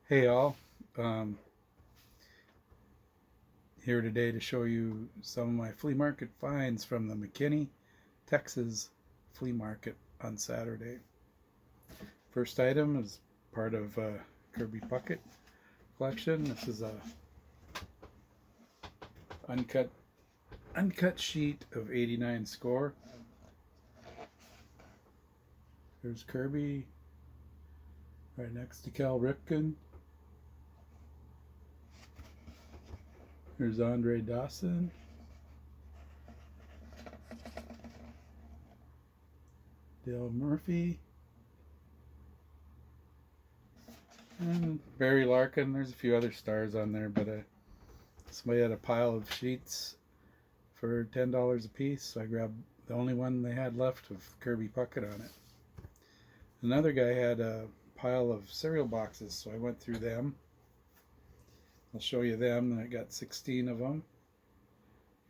Hey all, um, here today to show you some of my flea market finds from the McKinney, Texas flea market on Saturday. First item is part of Kirby Puckett collection. This is a uncut uncut sheet of 89 score. There's Kirby right next to Cal Ripken. There's Andre Dawson. Dale Murphy. And Barry Larkin. There's a few other stars on there, but somebody had a pile of sheets for $10 a piece, so I grabbed the only one they had left with Kirby Puckett on it. Another guy had a pile of cereal boxes, so I went through them. I'll show you them. I got 16 of them.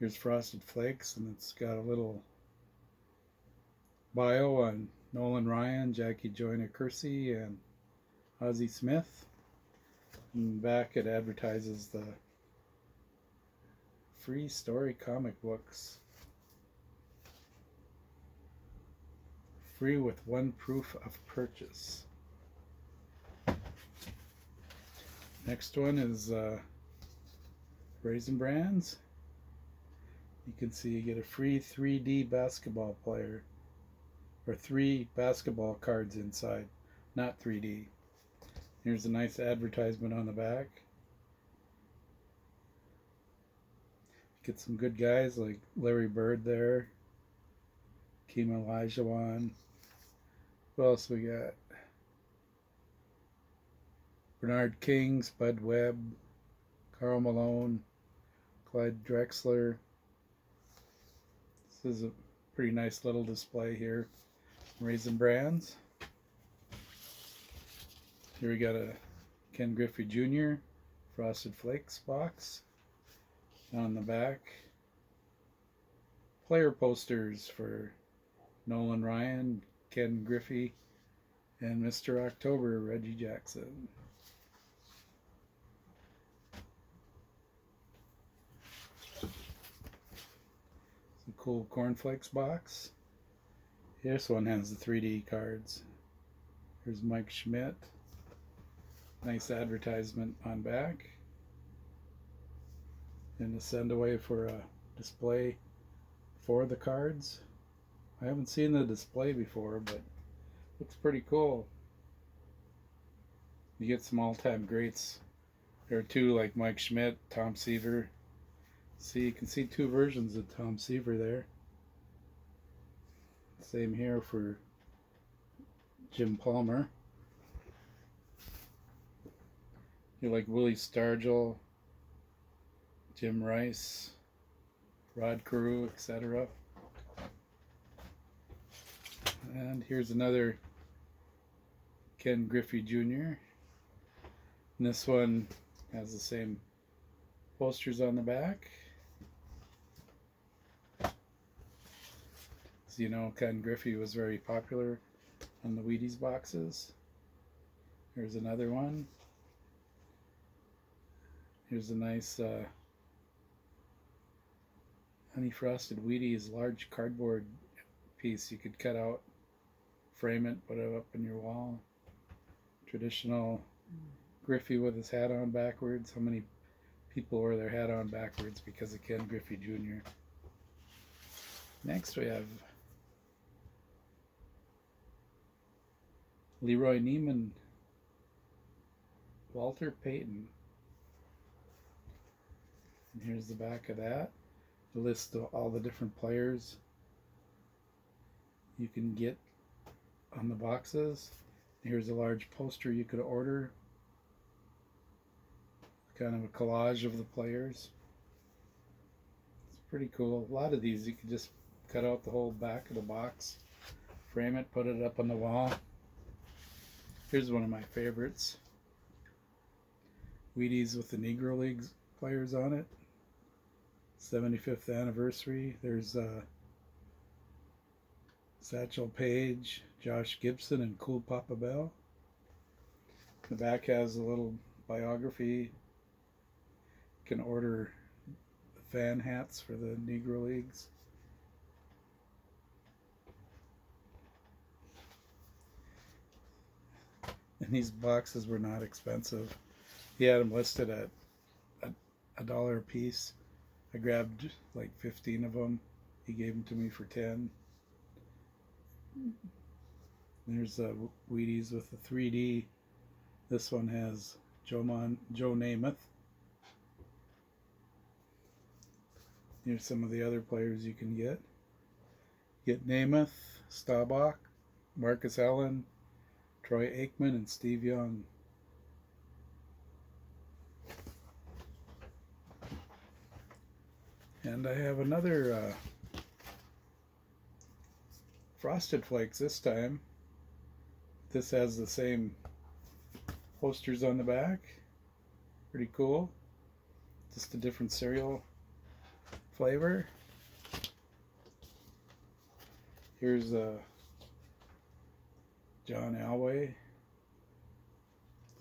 Here's Frosted Flakes, and it's got a little bio on Nolan Ryan, Jackie Joyner Kersey, and Ozzie Smith. And back it advertises the free story comic books. Free with one proof of purchase. Next one is Raisin Brands. You can see you get a free 3D basketball player, or 3 basketball cards inside, not 3D. Here's a nice advertisement on the back. Get some good guys like Larry Bird there, Keem Olajuwon. Who else we got? Bernard King, Spud Webb, Karl Malone, Clyde Drexler. This is a pretty nice little display here. Raisin Brands. Here we got a Ken Griffey Jr. Frosted Flakes box. On the back, player posters for Nolan Ryan, Ken Griffey, and Mr. October, Reggie Jackson. Some cool cornflakes box. This one has the 3D cards. Here's Mike Schmidt. Nice advertisement on back. And a send away for a display for the cards. I haven't seen the display before, but looks pretty cool. You get some all-time greats. There are two like Mike Schmidt, Tom Seaver. See, you can see two versions of Tom Seaver there. Same here for Jim Palmer. You like Willie Stargell, Jim Rice, Rod Carew, etc. And here's another Ken Griffey Jr. And this one has the same posters on the back. As you know, Ken Griffey was very popular on the Wheaties boxes. Here's another one. Here's a nice honey frosted Wheaties large cardboard piece you could cut out, frame it, put it up in your wall. Traditional Griffey with his hat on backwards. How many people wear their hat on backwards because of Ken Griffey Jr.? Next we have Leroy Neiman, Walter Payton. And here's the back of that. The list of all the different players you can get on the boxes. Here's a large poster you could order. Kind of a collage of the players. It's pretty cool. A lot of these you could just cut out the whole back of the box, frame it, put it up on the wall. Here's one of my favorites. Wheaties with the Negro Leagues players on it. 75th anniversary. There's Satchel Paige, Josh Gibson, and Cool Papa Bell. The back has a little biography. You can order fan hats for the Negro Leagues. And these boxes were not expensive. He had them listed at $1 a piece. I grabbed like 15 of them. He gave them to me for 10. There's Wheaties with the 3D. This one has Joe Namath. Here's some of the other players you can get. Get Namath, Staubach, Marcus Allen, Troy Aikman, and Steve Young. And I have another Frosted Flakes this time. This has the same posters on the back. Pretty cool. Just a different cereal flavor. Here's John Elway.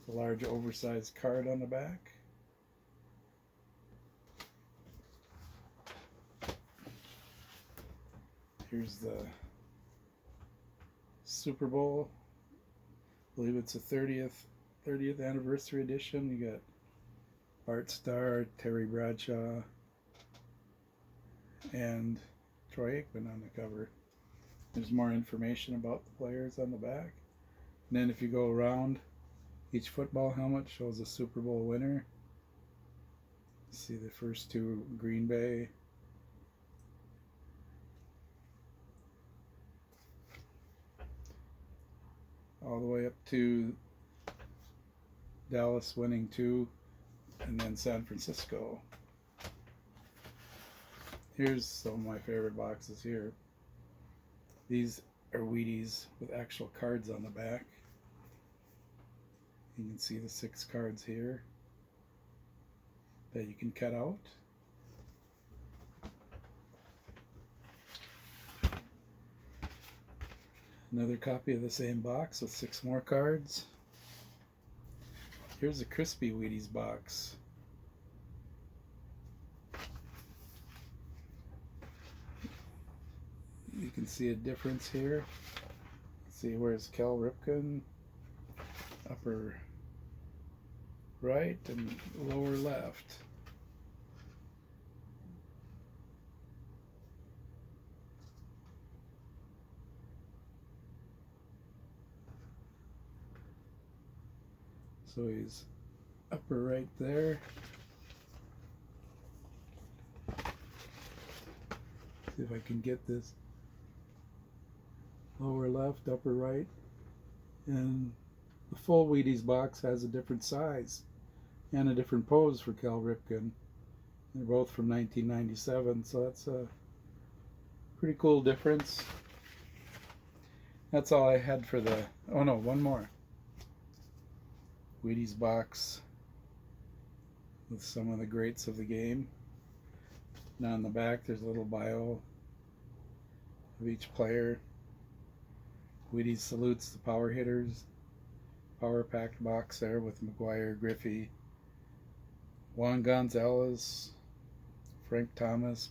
A large oversized card on the back. Here's the Super Bowl. I believe it's a 30th anniversary edition. You got Bart Starr, Terry Bradshaw, and Troy Aikman on the cover. There's more information about the players on the back. And then if you go around, each football helmet shows a Super Bowl winner. See the first two, Green Bay. All the way up to Dallas winning 2, and then San Francisco. Here's some of my favorite boxes here. These are Wheaties with actual cards on the back. You can see the 6 cards here that you can cut out. Another copy of the same box with 6 more cards. Here's a Crispy Wheaties box. You can see a difference here. See, where's Cal Ripken? Upper right and lower left. So he's upper right there. See if I can get this. Lower left, upper right. And the full Wheaties box has a different size and a different pose for Cal Ripken. They're both from 1997, so that's a pretty cool difference. That's all I had for the, oh no, one more. Wheaties box with some of the greats of the game. Now on the back there's a little bio of each player. Wheaties salutes the power hitters. Power packed box there with McGuire, Griffey, Juan Gonzalez, Frank Thomas,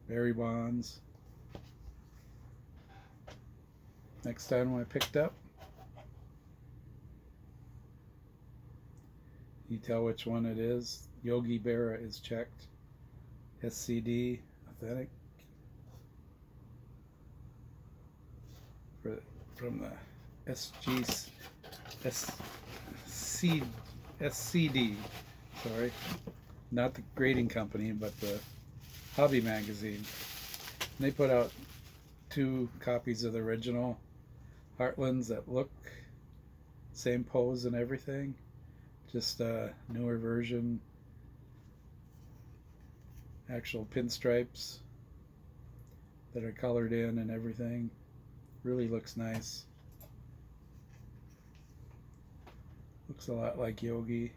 Barry Bonds. Next time I picked up, you tell which one it is. Yogi Berra is checked. SCD, authentic. From the SCD, sorry. Not the grading company, but the hobby magazine. And they put out 2 copies of the original Hartlands that look same pose and everything. Just a newer version. Actual pinstripes that are colored in and everything. Really looks nice. Looks a lot like Yogi.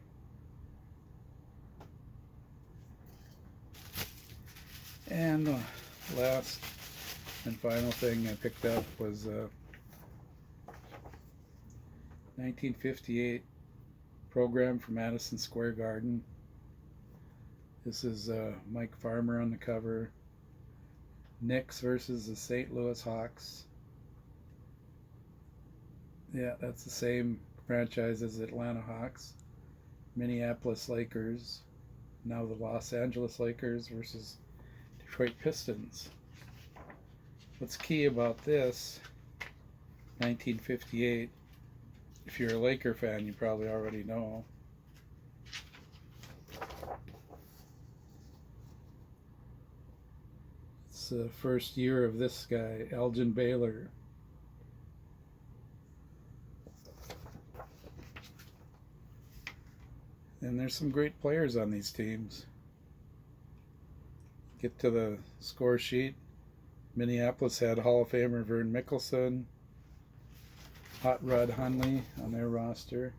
And the last and final thing I picked up was 1958 program for Madison Square Garden. This is Mike Farmer on the cover. Knicks versus the St. Louis Hawks. Yeah, that's the same franchise as Atlanta Hawks. Minneapolis Lakers. Now the Los Angeles Lakers versus Detroit Pistons. What's key about this, 1958, if you're a Laker fan, you probably already know. It's the first year of this guy, Elgin Baylor. And there's some great players on these teams. Get to the score sheet. Minneapolis had Hall of Famer Vern Mickelson, Hot Rod Hundley on their roster.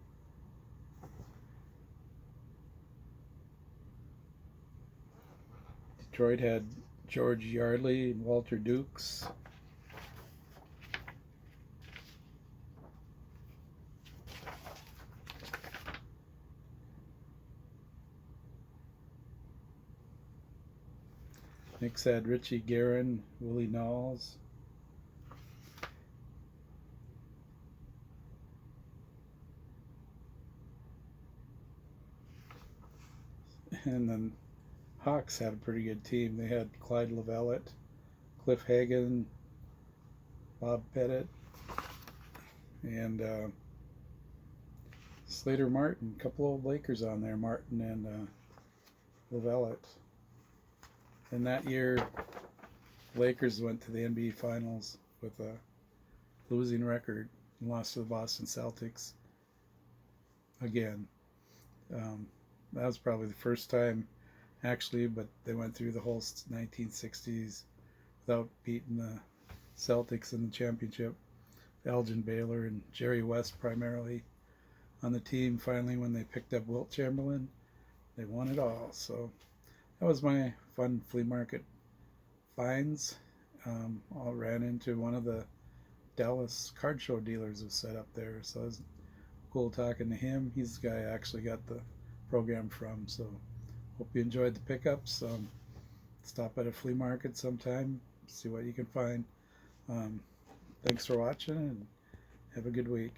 Detroit had George Yardley and Walter Dukes. Knicks had Richie Guerin, Willie Knowles. And then Hawks had a pretty good team. They had Clyde Lovellette, Cliff Hagan, Bob Pettit, and Slater Martin. A couple old Lakers on there, Martin and Lovellette. And that year, Lakers went to the NBA Finals with a losing record and lost to the Boston Celtics again. That was probably the first time, actually, but they went through the whole 1960s without beating the Celtics in the championship. Elgin Baylor and Jerry West primarily on the team. Finally, when they picked up Wilt Chamberlain, they won it all. So that was my fun flea market finds. I ran into one of the Dallas card show dealers who set up there, so it was cool talking to him. He's the guy I actually got the program from. So hope you enjoyed the pickups. Stop at a flea market sometime, see what you can find. Thanks for watching, and have a good week.